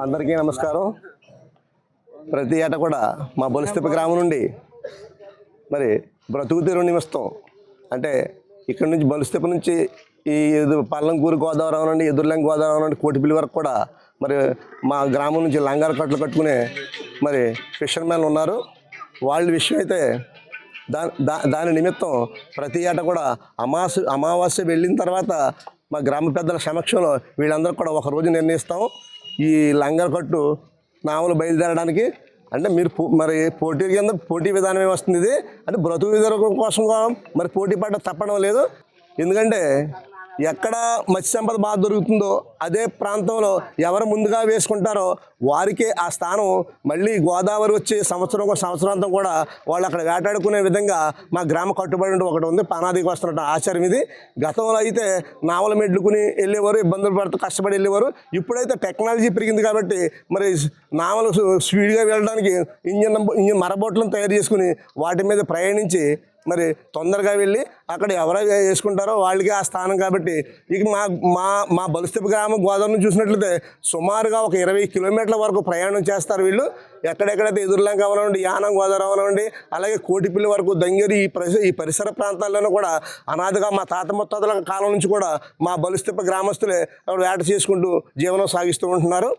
అందరికీ నమస్కారం. ప్రతి ఏటా కూడా మా బొలిస్తెప్ప గ్రామం నుండి మరి బ్రతుకు తెరువు నిమిత్తం అంటే ఇక్కడ నుంచి బొలిస్తెప్ప నుంచి ఈ పల్లంకూరు గోదావరం నుండి ఎదుర్లంక గోదావరం నుండి కోటిపల్లి వరకు కూడా మరి మా గ్రామం నుంచి లంగాల కట్టలు కట్టుకునే మరి ఫిషర్మెన్లు ఉన్నారు. వాళ్ళ విషయం అయితే దాని నిమిత్తం ప్రతి ఏటా కూడా అమావాస్య వెళ్ళిన తర్వాత మా గ్రామ పెద్దల సమక్షంలో వీళ్ళందరూ కూడా ఒక రోజు నిర్ణయిస్తాం. ఈ లంగర్ కట్టు నావలు బయలుదేరడానికి అంటే మీరు మరి పోటీ కింద పోటీ విధానమే వస్తుంది. ఇది అంటే బ్రతుకు విధానం కోసం మరి పోటీ పడ్డ తప్పడం లేదు. ఎందుకంటే ఎక్కడ మత్స్య సంపద బాగా దొరుకుతుందో అదే ప్రాంతంలో ఎవరు ముందుగా వేసుకుంటారో వారికే ఆ స్థానం మళ్ళీ గోదావరి వచ్చి సంవత్సరాంతం కూడా వాళ్ళు అక్కడ వేటాడుకునే విధంగా మా గ్రామ కట్టుబడి ఒకటి ఉంది. పనాదికి వస్తున్నట్టు ఆచారం ఇది. గతంలో అయితే నావల మెడ్లుకుని వెళ్ళేవారు, ఇబ్బందులు పడుతూ కష్టపడి వెళ్ళేవారు. ఇప్పుడైతే టెక్నాలజీ పెరిగింది కాబట్టి మరి నావలు స్పీడ్గా వెళ్ళడానికి ఇంజిన్ మరబోట్లను తయారు చేసుకుని వాటి మీద ప్రయాణించి మరి తొందరగా వెళ్ళి అక్కడ ఎవరైతే వేసుకుంటారో వాళ్ళకి ఆ స్థానం కాబట్టి ఇక మా బొలిస్తెప్ప గ్రామం గోదావరిని చూసినట్లయితే సుమారుగా ఒక 20 కిలోమీటర్ల వరకు ప్రయాణం చేస్తారు వీళ్ళు. ఎక్కడెక్కడైతే ఎదుర్లంక అవనండి, యానం గోదావరి అవనండి, అలాగే కోటిపల్లి వరకు దంగేరి ఈ పరిసర ప్రాంతాల్లోనూ కూడా అనాదిగా మా తాత ముత్తాతల కాలం నుంచి కూడా మా బొలిస్తెప్ప గ్రామస్తులే వేట చేసుకుంటూ జీవనం సాగిస్తూ ఉంటున్నారు.